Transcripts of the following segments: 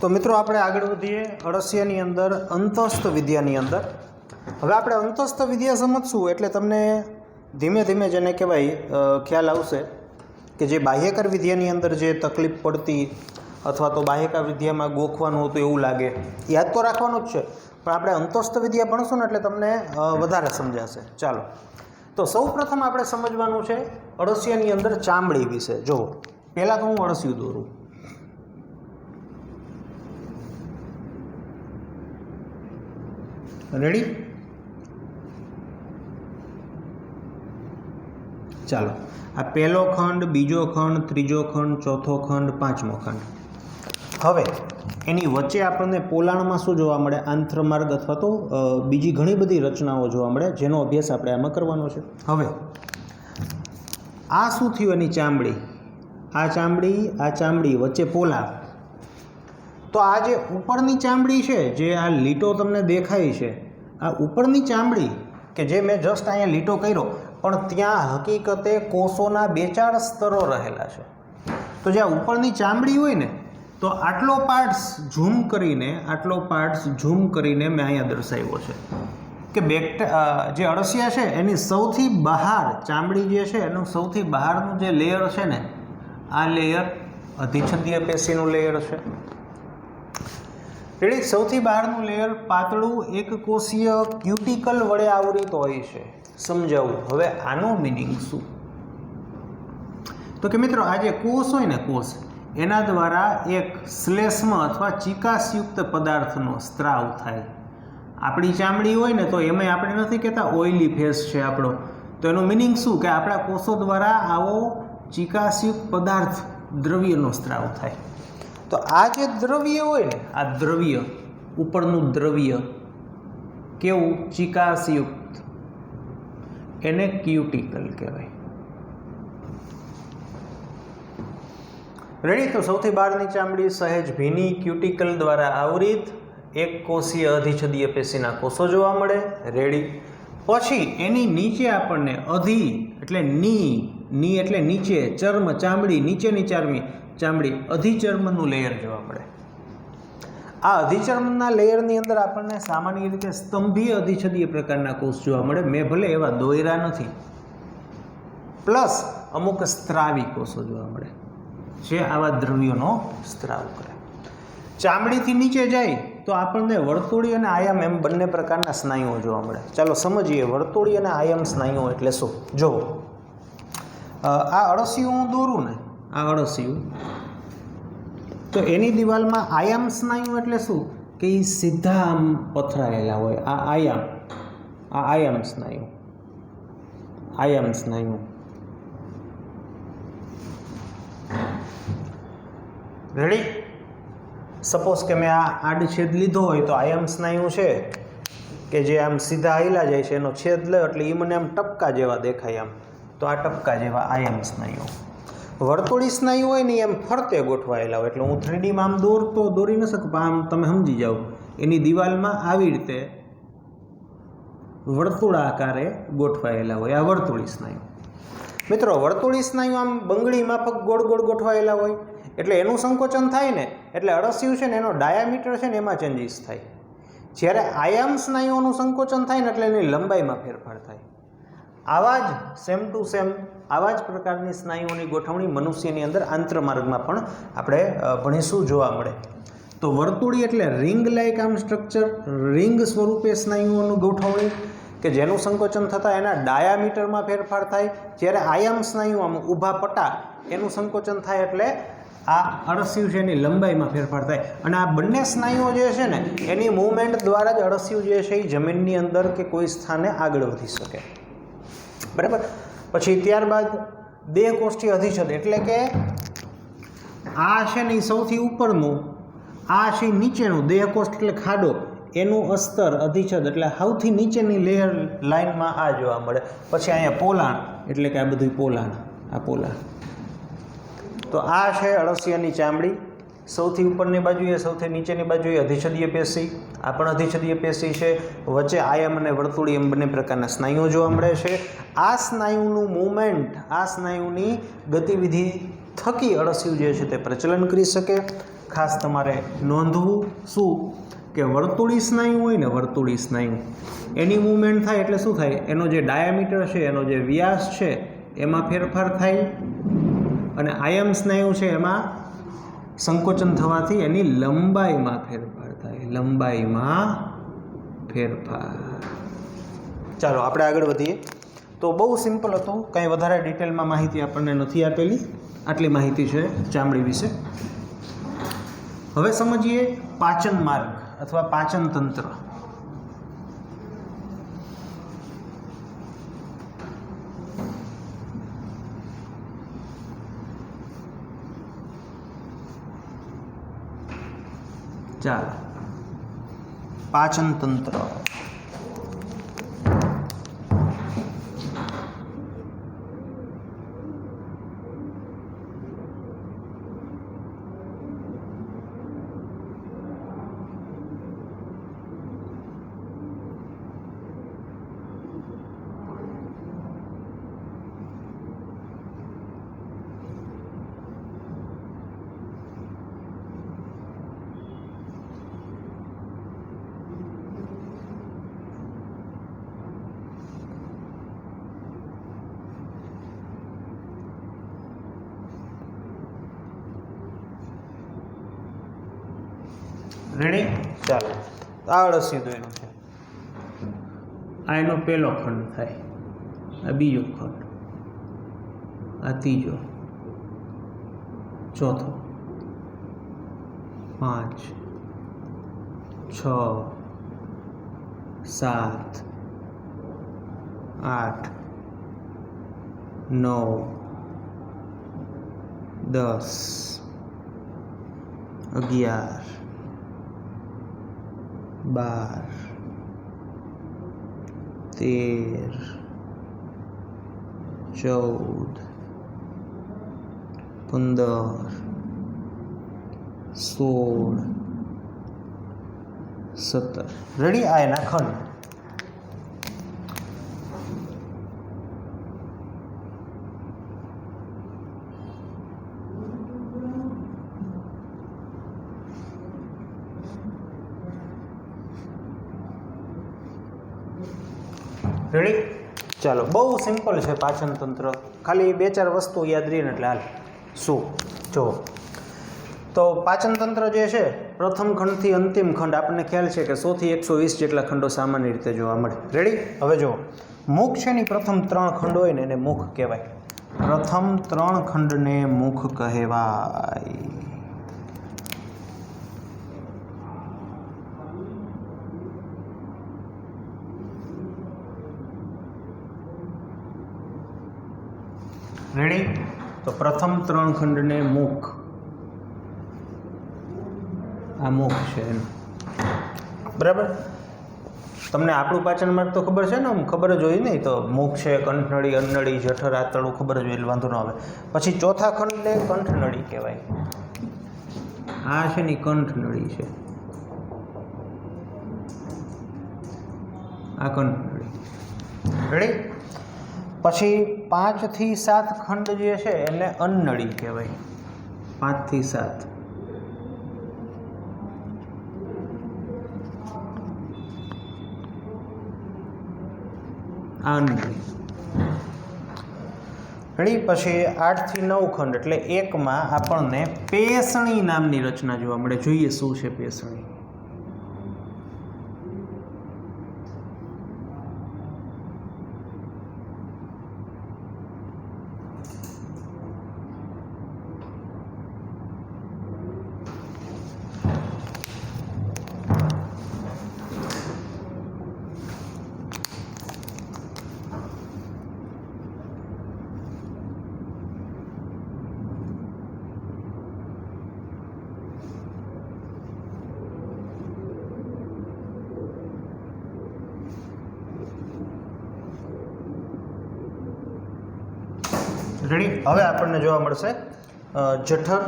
तो मित्रों આપણે આગળ વધીએ અળસિયાની અંદર અંતસ્થ વિદ્યાની અંદર। હવે આપણે અંતસ્થ વિદ્યા સમજશું એટલે તમને ધીમે ધીમે જેને કહેવાય ખ્યાલ આવશે કે જે બાહ્યકાર વિદ્યાની અંદર જે તકલીફ પડતી અથવા તો બાહ્યકાર વિદ્યામાં ગોખવાનું હતું એવું લાગે, યાદ તો રાખવાનું જ છે, પણ આપણે અંતસ્થ વિદ્યા ભણશું ને એટલે તમને વધારે સમજાશે। ચાલો, તો સૌપ્રથમ આપણે સમજવાનું છે અળસિયાની અંદર ચામડી વિશે। જો પહેલાં તો હું અળસિયું દોરું। रेडी? चलो, आ पहलो खंड, बीजो खंड, तीजो खंड, चौथो खंड, पांचमो खंड। हवे एनी वच्चे आपने पोलाण में शुं जोवा मळे? आंत्रमार्ग अथवा तो बीजी घणी बधी रचनाओं जोवा मळे, जेनो अभ्यास आपणे आमां करवानो छे। हवे आ शुं थयुं? एनी चामड़ी, आ चामड़ी वच्चे पोलाण। तो आ जे उपरनी चामड़ी है, जे आ लीटो तमने देखाय छे, आ उपरनी चामड़ी के जे मैं जस्ट अहींया लीटो कर्यो, पण त्यां हकीकते कोषोना 2-4 स्तरो रहेला छे। तो जे उपरनी चामड़ी होय ने, तो आटलो पार्ट्स झूम करीने मैं अहींया दर्शाव्यो छे के जे अळसिया छे एनी सौथी बहार चामड़ी जे छे एनुं सौथी बहारनुं जे लेयर छे ने, आ लेयर अधिछदीय पेशीनुं लेयर छे। रेडी? सौथी बहारनुं लेयर पातळुं एक कोषीय क्यूटिकल वडे आवृत होय छे। समजावुं हवे आनो मीनिंग शुं? तो कि मित्रों आ जे कोष होय ने, कोष एना द्वारा एक श्लेष्म अथवा चीकाशयुक्त पदार्थनो स्त्राव थाय। आपणी चामड़ी होय ने तो एमांय आपणे नथी कहेता ऑइली फेस छे आपणो, तो एनुं मीनिंग शुं के आपणा कोषो द्वारा आवो चीकाशयुक्त पदार्थ द्रव्यनो स्त्राव थाय। तो आ जे द्रव्य होय ने, आ द्रव्य उपरनुं द्रव्य केवुं चीकाशयुक्त, एने क्यूटिकल कहेवाय। रेडी? तो सौथी बहारनी चामड़ी सहेज भीनी क्यूटिकल द्वारा आवृत एक कोषीय अधिछदीय पेशीना कोषो जोवा मळे। रेडी? पछी एनी नीचे आपणने अधि एटले नी एटले नीचे, चर्म चामड़ी नीचेनी चामड़ी अधिचर्मनुं लेयर जोवा मळे। आ अधिचर्मना लेयरनी अंदर आपणने सामान्य रीते स्तंभीय अधिछदीय प्रकारना कोष जोवा मळे। मैं भले एवा दोयरा नथी, प्लस अमुक स्त्रावी कोषो जोवा मळे जे आवा द्रव्योनो स्त्राव करे। चामड़ीथी नीचे जाए तो आपणने वर्तुળી અને આયામ એમ બંને પ્રકારના સ્નાયુઓ જોવા મળે। ચાલો સમજીએ વર્તુળી અને આયામ સ્નાયુઓ એટલે શું। જો આ અળસિયું હું દોરું ને, આ અળસિયું, તો એની દિવાલમાં આયામ સ્નાયુ એટલે શું કે એ સીધા આમ પથરાયેલા હોય। આ આયામ સ્નાયુ। રેડી? सपोज के मैं आडछेद लीधो होय तो आयाम स्नायु है कि जे आम सीधा हाइला जाए छे, एनो छेद ले एटले ई मने आम टपका जेवा देखाय, आम तो आ टपका जेवा आयाम स्नायु। वर्तुળી स्नायु होय ने एम फरते गोठवायेला होय, एटले हूँ 3D में आम दौरी न सकूँ, आम तमे समजी जाओ। एनी दीवालमां आवी रीते वर्तुळाकारे गोठवायेला होय, आ वर्तुળી स्नायु। मित्रों वर्तुળી स्नायु आम बंगड़ी माफक गोળ गोળ गोठवायेला होय એટલે એનું સંકોચન થાય ને એટલે અળસિયું છે ને એનો ડાયામીટર છે ને એમાં ચેન્જીસ થાય। જ્યારે આયામ સ્નાયુઓનું સંકોચન થાય ને એટલે એની લંબાઈમાં ફેરફાર થાય। આવા જ સેમ ટુ સેમ આવા જ પ્રકારની સ્નાયુઓની ગોઠવણી મનુષ્યની અંદર આંત્રમાર્ગમાં પણ આપણે ભણીશું જોવા મળે। તો વર્તુળી એટલે રિંગ લાઇક આમ સ્ટ્રક્ચર, રિંગ સ્વરૂપે સ્નાયુઓનું ગોઠવણી કે જેનું સંકોચન થતાં એના ડાયામીટરમાં ફેરફાર થાય। જ્યારે આયામ સ્નાયુ આમ ઊભા પટ્ટા એનું સંકોચન થાય એટલે आ अळसिયું છે એની લંબાઈમાં ફેરફાર થાય। અને આ બંને સ્નાયુઓ જે છે ને એની મૂવમેન્ટ દ્વારા જ અળસિયું જે છે એ જમીનની અંદર કે કોઈ સ્થાને આગળ વધી શકે। બરાબર? પછી ત્યારબાદ દેહકોષ્ઠી અધિછદ એટલે કે આ છે ને એ સૌથી ઉપરનું, આ છે નીચેનું દેહકોષ્ઠ એટલે ખાડો, એનું અસ્તર અધિછદ એટલે સૌથી નીચેની લેયર લાઇનમાં આ જોવા મળે। પછી અહીંયા પોલાણ એટલે કે આ બધું પોલાણ, આ પોલાણ। तो आ है अळसियानी चामड़ी, सौथी उपरनी बाजुए सौथी नीचेनी बाजुए अधिछदीय पेशी, आ पण अधिछदीय पेशी है। वच्चे आयाम अने वर्तुળી एम बने प्रकारना स्नायुओ जोवा मळे छे। आ स्नायुनुं मूवमेंट, आ स्नायुनी गतिविधि थकी अळसिયું જે છે તે પ્રચલન કરી શકે। ખાસ તમારે નોંધવું શું કે વર્તુળી સ્નાયુ હોય ને, વર્તુળી સ્નાયુ એની મૂવમેન્ટ થાય એટલે શું થાય, એનો જે ડાયામીટર છે, એનો જે વ્યાસ છે એમાં ફેરફાર થાય, અને આયમ સ્નાયુ છે એમાં સંકોચન થવાથી એની લંબાઈમાં ફેરફાર થાય, લંબાઈમાં ફેરફાર. ચાલો આપણે આગળ વધીએ. તો બહુ સિમ્પલ હતું, કંઈ વધારે ડિટેલમાં માહિતી આપણને નથી આપેલી, આટલી માહિતી છે ચામડી વિશે. હવે સમજીએ પાચન માર્ગ અથવા પાચન તંત્ર. ચાલો, પાચન તંત્ર. રેડી? ચાલો, આ અળસિયું એનું છે, આ એનો પહેલો ખંડ થાય, આ બીજો ખંડ, આ ત્રીજો, ચોથો, 5, 6, 7, 8, 9, 10, 11, 12, 13, 14, 15, 16, 17. રેડી? આ એના ખંડ. રેડી? ચાલો, બહુ સિમ્પલ છે પાચન તંત્ર, ખાલી 2-4 વસ્તુ યાદ રહીને એટલે હાલ. શું? જો તો પાચન તંત્ર જે છે, પ્રથમ ખંડથી અંતિમ ખંડ આપણને ખ્યાલ છે કે 100 થી 120 જેટલા ખંડો સામાન્ય રીતે જોવા મળે. રેડી? હવે જો મુખ છે ને, પ્રથમ 3 ખંડ હોય ને એને મુખ કહેવાય. પ્રથમ 3 ખંડને મુખ કહેવાય. રેડી? તો પ્રથમ 3 ખંડને મુખ, આ મુખ છે એનું. બરાબર? તમને આપણું પાચન માર્ગ તો ખબર છે ને, આમ ખબર જ હોય નહીં, તો મુખ છે, કંઠનળી, અન્નળી, જઠર, આંતરડું ખબર જ હોય એટલે વાંધો ન આવે. પછી ચોથા ખંડને કંઠનળી કહેવાય. આ છે ને કંઠનળી છે, આ કંઠનળી. રેડી? પછી 5 થી 7 ખંડ જે છે એને અન્નળી કહેવાય. 5 થી 7 આ અન્નળી. રેડી? પછી 8 થી 9 ખંડ એટલે એકમાં આપણને પેસણી નામની રચના જોવા મળે. જોઈએ શું છે પેસણી. રેડી? હવે આપણને જોવા મળશે જઠર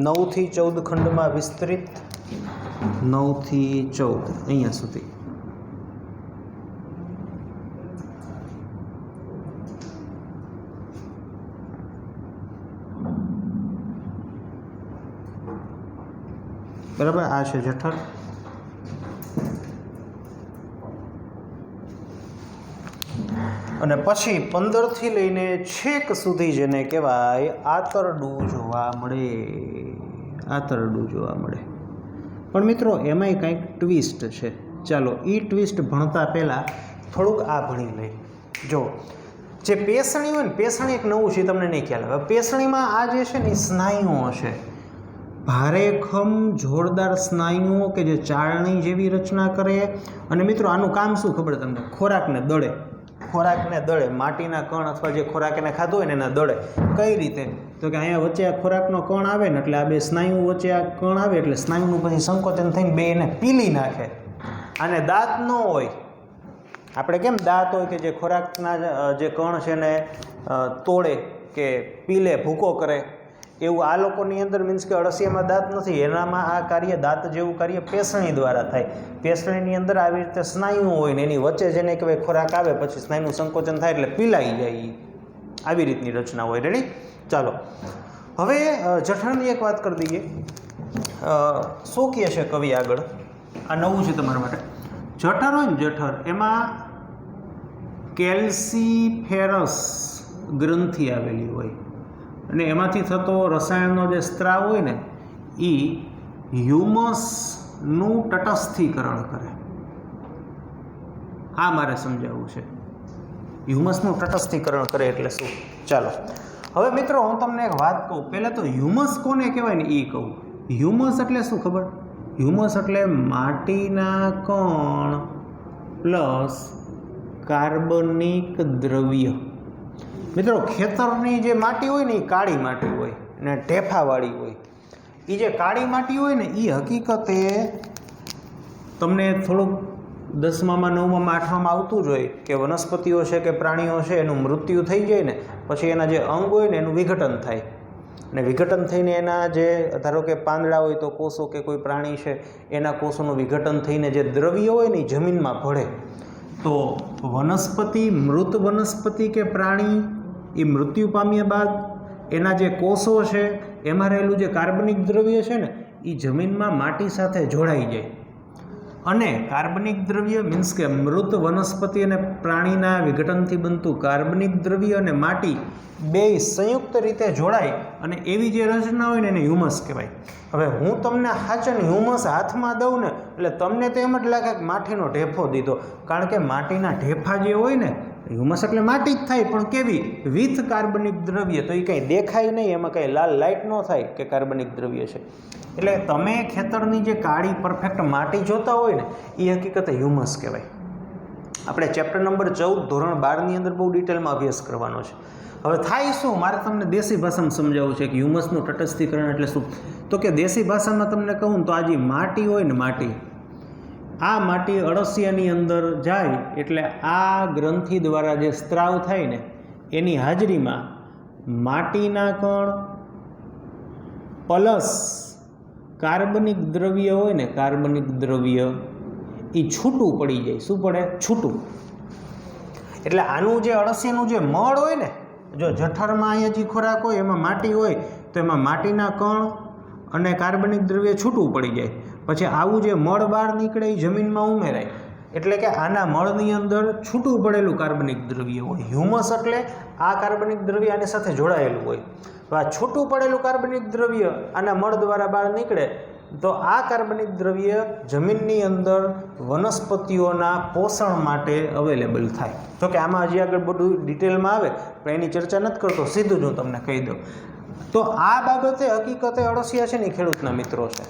9 થી 14 ખંડમાં વિસ્તરિત. 9 થી 14 અહીંયા સુધી. બરાબર, આ છે જઠર. અને પછી 15થી લઈને છેક સુધી જેને કહેવાય આંતરડું જોવા મળે. આંતરડું જોવા મળે. પણ મિત્રો એમાંય કંઈક ટ્વિસ્ટ છે. ચાલો એ ટ્વિસ્ટ ભણતા પહેલાં થોડુંક આ ભણી લઈએ. જો જે પેસણી હોય ને, પેસણી એક નવું છે, તમને નહીં ખ્યાલ આવે. પેસણીમાં આ જે છે ને એ સ્નાયુઓ છે, ભારેખમ જોરદાર સ્નાયુઓ કે જે ચાળણી જેવી રચના કરે. અને મિત્રો આનું કામ શું ખબર તમને? ખોરાકને દળે. ખોરાકને દળે, માટીના કણ અથવા જે ખોરાક એને ખાધો હોય ને એના દળે. કઈ રીતે? તો કે અહીંયા વચ્ચે આ ખોરાકનો કણ આવે ને એટલે આ બે સ્નાયુ વચ્ચે આ કણ આવે એટલે સ્નાયુનું પછી સંકોચન થઈને બે એને પીલી નાખે. આને દાંત ન હોય. આપણે કેમ દાંત હોય કે જે ખોરાકના જે કણ છે એને તોડે કે પીલે, ભૂકો કરે, એવું આ લોકોની અંદર મીન્સ કે અળસિયામાં દાંત નથી. એનામાં આ કાર્ય દાંત જેવું કાર્ય પેસણી દ્વારા થાય. પેસણીની અંદર આવી રીતે સ્નાયુઓ હોય ને એની વચ્ચે જેને કહેવાય ખોરાક આવે પછી સ્નાયુનું સંકોચન થાય એટલે પીલાઈ જાય. આવી રીતની રચના હોય. રેડી? ચાલો હવે જઠરની એક વાત કરી દઈએ. શું કહે છે કવિ આગળ? આ નવું છે તમારા માટે. જઠર હોય ને, જઠર, એમાં કેલ્સીફેરસ ગ્રંથિ આવેલી હોય અને એમાંથી થતો રસાયણનો જે સ્ત્રાવ હોય ને એ હ્યુમસનું તટસ્થીકરણ કરે. આ મારે સમજાવવું છે. હ્યુમસનું તટસ્થીકરણ કરે એટલે શું? ચાલો હવે મિત્રો હું તમને એક વાત કહું. પહેલાં તો હ્યુમસ કોને કહેવાય ને એ કહું. હ્યુમસ એટલે શું ખબર? હ્યુમસ એટલે માટીના કણ પ્લસ કાર્બનિક દ્રવ્ય. મિત્રો ખેતરની જે માટી હોય ને એ કાળી માટી હોય અને ઢેફાવાળી હોય. એ જે કાળી માટી હોય ને એ હકીકતે તમને થોડુંક 10માં 9માં 8માં આવતું જ હોય કે વનસ્પતિઓ છે કે પ્રાણીઓ છે એનું મૃત્યુ થઈ જાય ને પછી એના જે અંગ હોય ને એનું વિઘટન થાય. અને વિઘટન થઈને એના જે ધારો કે પાંદડા હોય તો કોષો કે કોઈ પ્રાણી છે એના કોષોનું વિઘટન થઈને જે દ્રવ્ય હોય ને એ જમીનમાં ભળે. તો વનસ્પતિ, મૃત વનસ્પતિ કે પ્રાણી એ મૃત્યુ પામ્યા બાદ એના જે કોષો છે એમાં રહેલું જે કાર્બનિક દ્રવ્ય છે ને એ જમીનમાં માટી સાથે જોડાઈ જાય. અને કાર્બનિક દ્રવ્ય મીન્સ કે મૃત વનસ્પતિ અને પ્રાણીના વિઘટનથી બનતું કાર્બનિક દ્રવ્ય અને માટી બે સંયુક્ત રીતે જોડાય અને એવી જે રચના હોય ને એને હ્યુમસ કહેવાય. હવે હું તમને હાચન હ્યુમસ હાથમાં દઉં ને એટલે તમને તો એમ જ લાગે કે માટીનો ઢેફો દીધો. કારણ કે માટીના ઢેફા જે હોય ને, હ્યુમસ એટલે માટી જ થાય પણ કેવી? વિથ કાર્બનિક દ્રવ્ય. તો એ કંઈ દેખાય નહીં, એમાં કંઈ લાલ લાઇટ ન થાય કે કાર્બનિક દ્રવ્ય છે. એટલે તમે ખેતરની જે કાળી પરફેક્ટ માટી જોતા હોય ને એ હકીકતે હ્યુમસ કહેવાય. આપણે ચેપ્ટર નંબર 14 ધોરણ 12ની અંદર બહુ ડિટેલમાં અભ્યાસ કરવાનો છે. હવે થાય શું? મારે તમને દેશી ભાષામાં સમજાવવું છે કે હ્યુમસનું તટસ્થીકરણ એટલે શું. તો કે દેશી ભાષામાં તમને કહું તો આ જે માટી હોય ને, માટી, આ માટી અળસિયાની અંદર જાય એટલે આ ગ્રંથિ દ્વારા જે સ્ત્રાવ થાય ને એની હાજરીમાં માટીના કણ પ્લસ કાર્બનિક દ્રવ્ય હોય ને, કાર્બનિક દ્રવ્ય એ છૂટું પડી જાય. શું પડે? છૂટું. એટલે આનું જે અળસિયાનું જે મળ હોય ને, જો જઠરમાં અહીંયા જે ખોરાક હોય એમાં માટી હોય તો એમાં માટીના કણ અને કાર્બનિક દ્રવ્ય છૂટું પડી જાય. પછી આવું જે મળ બહાર નીકળે એ જમીનમાં ઉમેરાય. એટલે કે આના મળની અંદર છૂટું પડેલું કાર્બનિક દ્રવ્ય હોય. હ્યુમસ એટલે આ કાર્બનિક દ્રવ્ય આની સાથે જોડાયેલું હોય. તો આ છૂટું પડેલું કાર્બનિક દ્રવ્ય આના મળ દ્વારા બહાર નીકળે તો આ કાર્બનિક દ્રવ્ય જમીનની અંદર વનસ્પતિઓના પોષણ માટે અવેલેબલ થાય. તો કે આમાં હજી આગળ બધું ડિટેલમાં આવે પણ એની ચર્ચા નથી કરતો, સીધું જ હું તમને કહી દઉં. તો આ બાબતે હકીકતે અળસિયા છે ને ખેડૂતના મિત્રો છે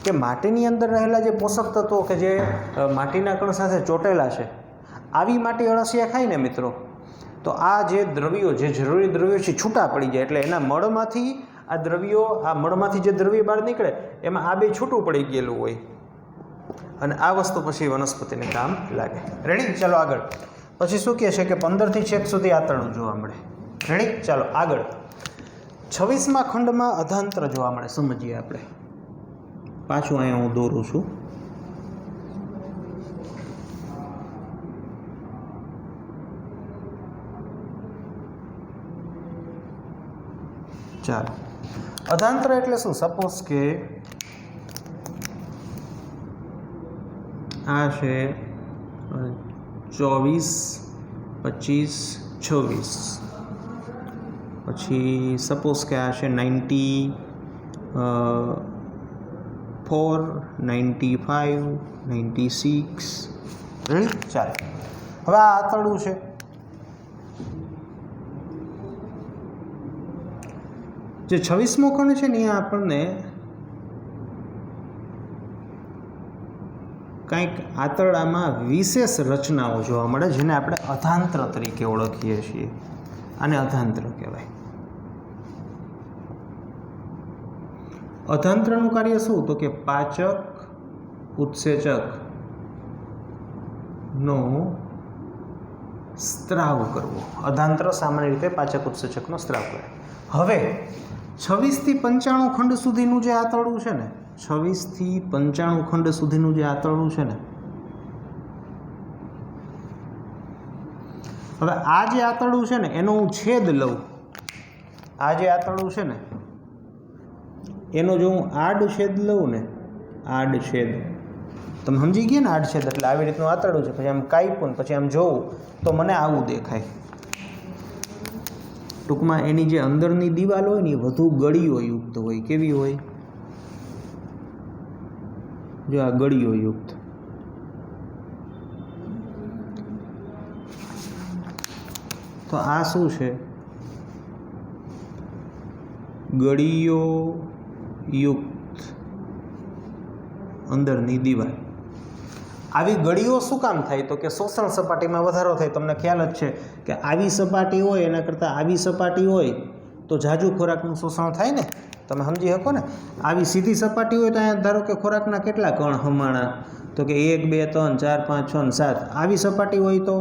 કે માટીની અંદર રહેલા જે પોષક તત્વો કે જે માટીના કણ સાથે ચોંટેલા છે, આવી માટી અળસિયા ખાય ને મિત્રો તો આ જે દ્રવ્યો, જે જરૂરી દ્રવ્યો છે છૂટા પડી જાય. એટલે એના મળમાંથી આ દ્રવ્યો, આ મળમાંથી જે દ્રવ્ય બહાર નીકળે એમાં આ બે છૂટું પડી ગયેલું હોય અને આ વસ્તુ પછી વનસ્પતિને કામ લાગે. રેડી? ચાલો આગળ. પછી શું કહે છે કે 15થી છેક સુધી આંતરડું જોવા મળે. રેડી? ચાલો આગળ. 26મા ખંડમાં અધાંત્ર જોવા મળે. સમજીએ આપણે. પાછું અહીંયા હું દોરું છું. ચાલો, અધાંત્ર એટલે શું? સપોઝ કે આ છે 24, 25, 26. પછી સપોઝ કે આ છે 94, 95, 96. ચાલો, હવે આ આંતરડું છે. જે 26મો ખંડ છે ને એ આપણને કંઈક આંતરડામાં વિશેષ રચનાઓ જોવા મળે, જેને આપણે અધાંત્ર તરીકે ઓળખીએ છીએ. આને અધાંત્ર કહેવાય. અધાંત્રનું કાર્ય શું? તો કે પાચક ઉત્સેચકનો સ્ત્રાવ કરવો. અધાંત્ર સામાન્ય રીતે પાચક ઉત્સેચકનો સ્ત્રાવ કરે. હવે 26 થી 95 ખંડ સુધીનું જે આંતરડું છે ને, 26 થી 95 ખંડ સુધીનું જે આંતરડું છે ને, હવે આ જે આંતરડું છે ને એનો હું છેદ લઉં. આ જે આંતરડું છે ને એનો જો હું આડછેદ લઉં ને, આડછેદ, તમે સમજી ગયા ને? આડછેદ એટલે આવી રીતનું આંતરડું છે, પછી આમ કાપ્યું, પછી આમ જોવું તો મને આવું દેખાય. ટૂંકમાં એની જે અંદરની દિવાલ હોય ને એ વધુ ગળીઓ યુક્ત હોય. કેવી હોય? જો આ ગળીઓ યુક્ત. તો આ શું છે? ગળીઓ યુક્ત અંદરની દિવાલ. આવી ગળીઓ શું કામ થાય? તો કે શોષણ સપાટીમાં વધારો થાય. તમને ખ્યાલ જ છે કે આવી સપાટી હોય એના કરતાં આવી સપાટી હોય તો ઝાઝુ ખોરાકનું શોષણ થાય ને. તમે સમજી શકો ને? આવી સીધી સપાટી હોય તો અહીંયા ધારો કે ખોરાકના કેટલા કણ હમાણા? તો કે 1, 2, 3, 4, 5, 6, 7. આવી સપાટી હોય તો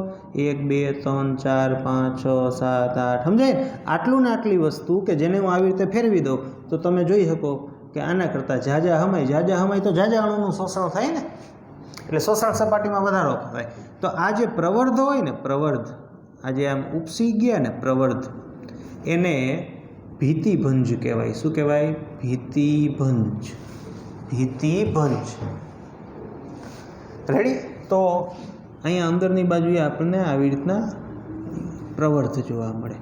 1, 2, 3, 4, 5, 6, 7, 8. સમજાય? આટલું ને આટલી વસ્તુ કે જેને હું આવી રીતે ફેરવી દઉં તો તમે જોઈ શકો કે આના કરતાં ઝાઝા હમાય તો ઝાઝા અણુનું શોષણ થાય ને. એટલે શોષણ સપાટીમાં વધારો થાય. તો આ જે પ્રવર્ધ હોય ને, પ્રવર્ધ, આ જે આમ ઉપસી ગયા ને પ્રવર્ધ, એને ભીતિભંજ કહેવાય. શું કહેવાય? ભીતિભંજ. ભીતિભંજ. રેડી? તો અહીંયા અંદરની બાજુએ આપણને આવી રીતના પ્રવર્ધ જોવા મળે.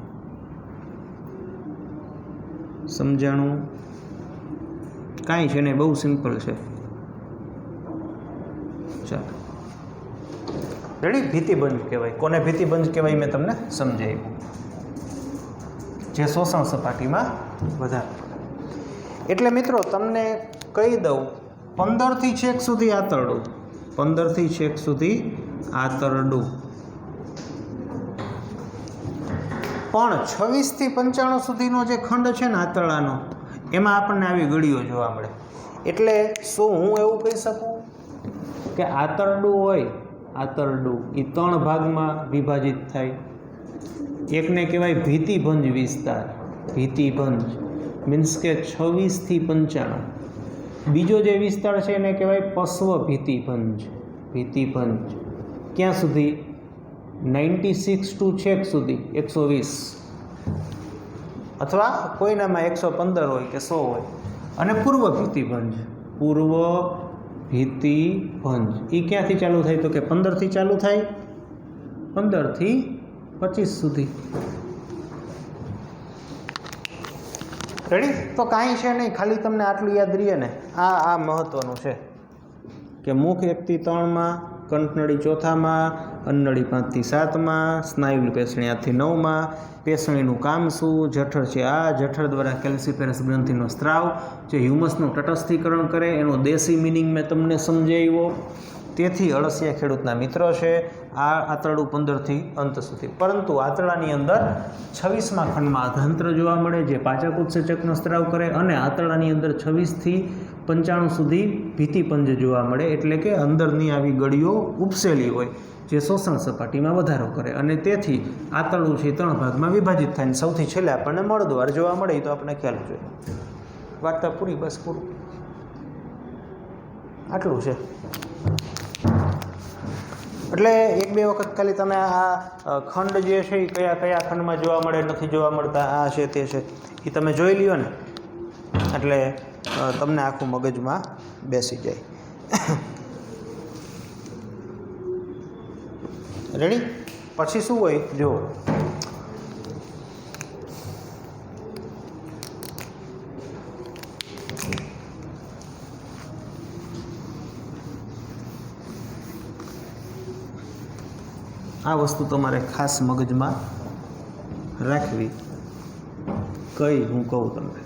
સમજાણું? કાંઈ છે ને, બહુ સિમ્પલ છે. ચાલો, રેડી? ભીતિભંજ કહેવાય. કોને ભીતિભંજ કહેવાય મેં તમને સમજાવ્યું. જે શોષણ સપાટીમાં વધારે. એટલે મિત્રો તમને કહી દઉં, 15 થી છેક સુધી આંતરડું, 15 થી છેક સુધી આંતરડું. પણ 26 થી 95 સુધીનો જે ખંડ છે ને આંતરડાનો, એમાં આપણને આવી ગળીઓ જોવા મળે. એટલે શું હું એવું કહી શકું કે આંતરડું હોય, આંતરડું એ 3 ભાગમાં વિભાજિત થાય? એકને કહેવાય ભીતિભંજ વિસ્તાર. ભીતિભંજ મીન્સ કે 26 થી 95. બીજો જે વિસ્તાર છે એને કહેવાય પશ્વ ભીતિભંજ. ભીતિભંજ ક્યાં સુધી? 96 ટુ છેક સુધી 120, અથવા કોઈનામાં 115 હોય કે 100 હોય. અને પૂર્વ ભીતિભંજ. પૂર્વ ભીતિભંજ એ ક્યાંથી ચાલુ થાય? તો કે 15 થી ચાલુ થાય, 15 થી 25 સુધી. રેડી? તો કાંઈ છે નહીં, ખાલી તમને આટલું યાદ રહીએ ને, આ મહત્વનું છે કે મુખ 1 થી 3માં, કંઠનળી 4માં, અન્નળી 5 થી 7માં, સ્નાયુ પેશણી 8 થી 9માં. પેશણીનું કામ શું? જઠર છે આ. જઠર દ્વારા કેલ્સિફેરસ ગ્રંથિનો સ્ત્રાવ, જે હ્યુમસનું તટસ્થીકરણ કરે, એનો દેશી મિનિંગ મેં તમને સમજાવ્યો. તેથી અળસિયા ખેડૂતના મિત્ર છે આ આંતરડું 15 થી અંત સુધી. પરંતુ આંતરડાની અંદર 26મા ખંડમાં અધાંત્ર જોવા મળે, જે પાચક ઉત્સેચકનો સ્ત્રાવ કરે, અને આંતરડાની અંદર 26 થી 95 સુધી ભીતિપંજ જોવા મળે. એટલે કે અંદરની આવી ગળીઓ ઉપસેલી હોય, જે શોષણ સપાટીમાં વધારો કરે. અને તેથી આંતરડું છે 3 ભાગમાં વિભાજિત થાય. સૌથી છેલ્લે આપણને મળદ્વાર જોવા મળે. એ તો આપણે ખ્યાલ જોઈએ. વાર્તા પૂરી, બસ પૂરું. આટલું છે. એટલે 1-2 વખત ખાલી તમે આ ખંડ જે છે એ કયા કયા ખંડમાં જોવા મળે, નથી જોવા મળતા, આ છે તે છે, એ તમે જોઈ લ્યો ને, એટલે તમને આખું મગજમાં બેસી જાય. રેડી? પછી શું હોય જો, આ વસ્તુ તમારે ખાસ મગજમાં રાખવી. કઈ હું કહું તમને,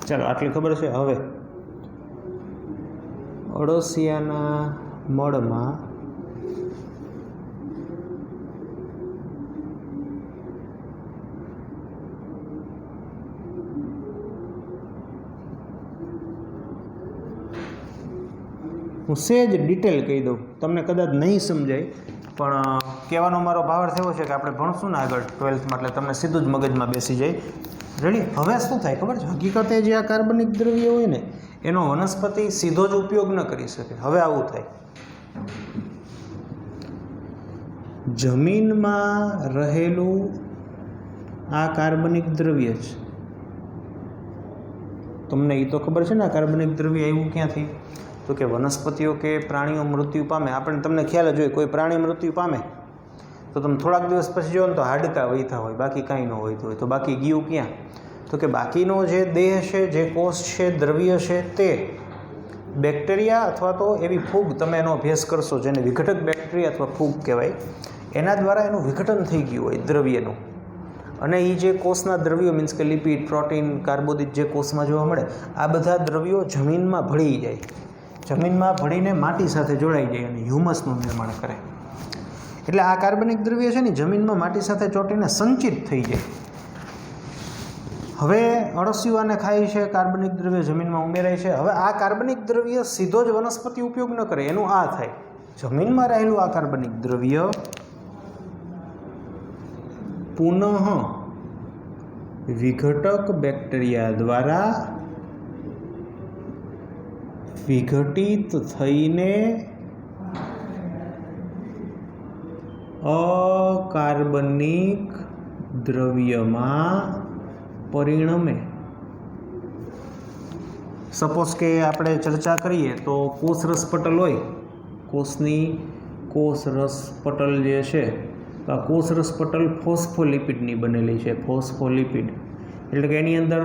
ચાલો આટલી ખબર છે. હવે અળસિયાના મળમાં હું સેજ ડિટેલ કહી દઉં, તમને કદાચ નહીં સમજાય પણ કહેવાનો મારો ભાવાર્થ એવો છે કે આપણે ભણશું ને આગળ 12થમાં એટલે તમને સીધું જ મગજમાં બેસી જાય. રેડી? હવે શું થાય ખબર છે? હકીકતે જે આ કાર્બનિક દ્રવ્ય હોય ને એનો વનસ્પતિ સીધો જ ઉપયોગ ન કરી શકે. હવે આવું થાય, જમીનમાં રહેલું આ કાર્બનિક દ્રવ્ય છે. તમને એ તો ખબર છે ને આ કાર્બનિક દ્રવ્ય આવ્યું ક્યાંથી? તો કે વનસ્પતિઓ કે પ્રાણીઓ મૃત્યુ પામે. આપણે તમને ખ્યાલ જ હોય, કોઈ પ્રાણી મૃત્યુ પામે તો તમે થોડાક દિવસ પછી જો ને તો હાડકાં વહીતા હોય, બાકી કાંઈ ન હોતું હોય. તો બાકી ગયું ક્યાં? તો કે બાકીનો જે દેહ છે, જે કોષ છે, દ્રવ્ય છે, તે બેક્ટેરિયા અથવા તો એવી ફૂગ, તમે એનો અભ્યાસ કરશો જેને વિઘટક બેક્ટેરિયા અથવા ફૂગ કહેવાય, એના દ્વારા એનું વિઘટન થઈ ગયું હોય દ્રવ્યનું. અને એ જે કોષના દ્રવ્યો મીન્સ કે લિપિડ, પ્રોટીન, કાર્બોદિત જે કોષમાં જોવા મળે, આ બધા દ્રવ્યો જમીનમાં ભળી જાય. જમીનમાં ભળીને માટી સાથે જોડાઈ જાય અને હ્યુમસનું નિર્માણ કરે. એટલે આ કાર્બનિક દ્રવ્ય છે ને જમીનમાં માટી સાથે ચોંટીને સંચિત થઈ જાય. હવે અળસિયું આને ખાય છે, કાર્બનિક દ્રવ્ય જમીનમાં ઉમેરાય છે. હવે આ કાર્બનિક દ્રવ્ય સીધો જ વનસ્પતિ ઉપયોગ ન કરે, એનું આ થાય, જમીનમાં રહેલું આ કાર્બનિક દ્રવ્ય પુનઃ વિઘટક બેક્ટેરિયા દ્વારા વિઘટિત થઈને અકાર્બનિક દ્રવ્યમાં પરિણમે. સપોઝ કે આપણે ચર્ચા કરીએ તો કોષરસ પટલ હોય, કોષની કોષરસ પટલ જે છે, તો આ કોષરસ પટલ ફોસ્ફોલિપિડની બનેલી છે. ફોસ્ફોલિપિડ એટલે કે એની અંદર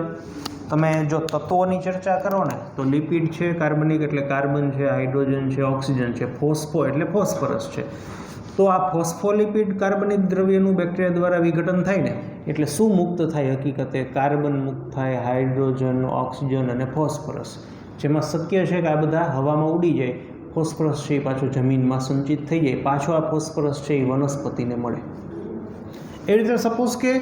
તમે જો તત્વોની ચર્ચા કરો ને તો લિપિડ છે, કાર્બનિક એટલે કાર્બન છે, હાઇડ્રોજન છે, ઓક્સિજન છે, ફોસ્ફો એટલે ફોસ્ફરસ છે. તો આ ફોસ્ફોલિપિડ કાર્બનિક દ્રવ્યનું બેક્ટેરિયા દ્વારા વિઘટન થાય ને એટલે શું મુક્ત થાય? હકીકતે કાર્બન મુક્ત થાય, હાઇડ્રોજન, ઓક્સિજન અને ફોસ્ફરસ, જેમાં શક્ય છે કે આ બધા હવામાં ઉડી જાય. ફોસ્ફરસ છે એ પાછું જમીનમાં સંચિત થઈ જાય, પાછો આ ફોસ્ફરસ છે એ વનસ્પતિને મળે. એ રીતે સપોઝ કે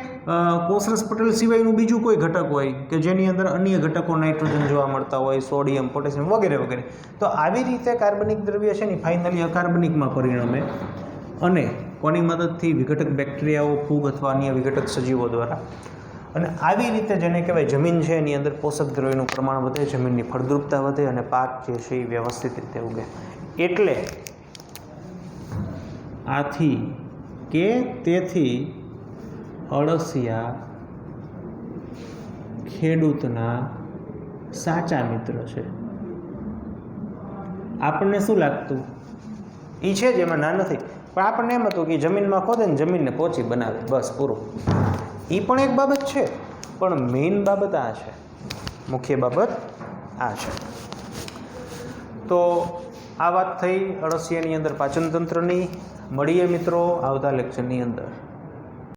કોષરસ પટલ સિવાયનું બીજું કોઈ ઘટક હોય કે જેની અંદર અન્ય ઘટકો નાઇટ્રોજન જોવા મળતા હોય, સોડિયમ, પોટેશિયમ વગેરે વગેરે, તો આવી રીતે કાર્બનિક દ્રવ્ય છે ને ફાઇનલી અકાર્બનિકમાં પરિણમે અને કોની મદદથી? વિઘટક બેક્ટેરિયાઓ, ફૂગ અથવા અન્ય વિઘટક સજીવો દ્વારા. અને આવી રીતે જેને કહેવાય જમીન છે એની અંદર પોષક દ્રવ્યનું પ્રમાણ વધે, જમીનની ફળદ્રુપતા વધે અને પાક જે છે એ વ્યવસ્થિત રીતે ઉગે. એટલે આથી કે તેથી અળસિયા ખેડૂતના સાચા મિત્ર છે. આપણને શું લાગતું? એ છે જ, એમાં ના નથી, પણ આપણને એમ હતું કે જમીનમાં ખોદે ને જમીનને પોચી બનાવે, બસ પૂરું. એ પણ એક બાબત છે, પણ મેઇન બાબત આ છે, મુખ્ય બાબત આ છે. તો આ વાત થઈ અળસિયાની અંદર પાચનતંત્રની. મળીએ મિત્રો આવતા લેક્ચરની અંદર.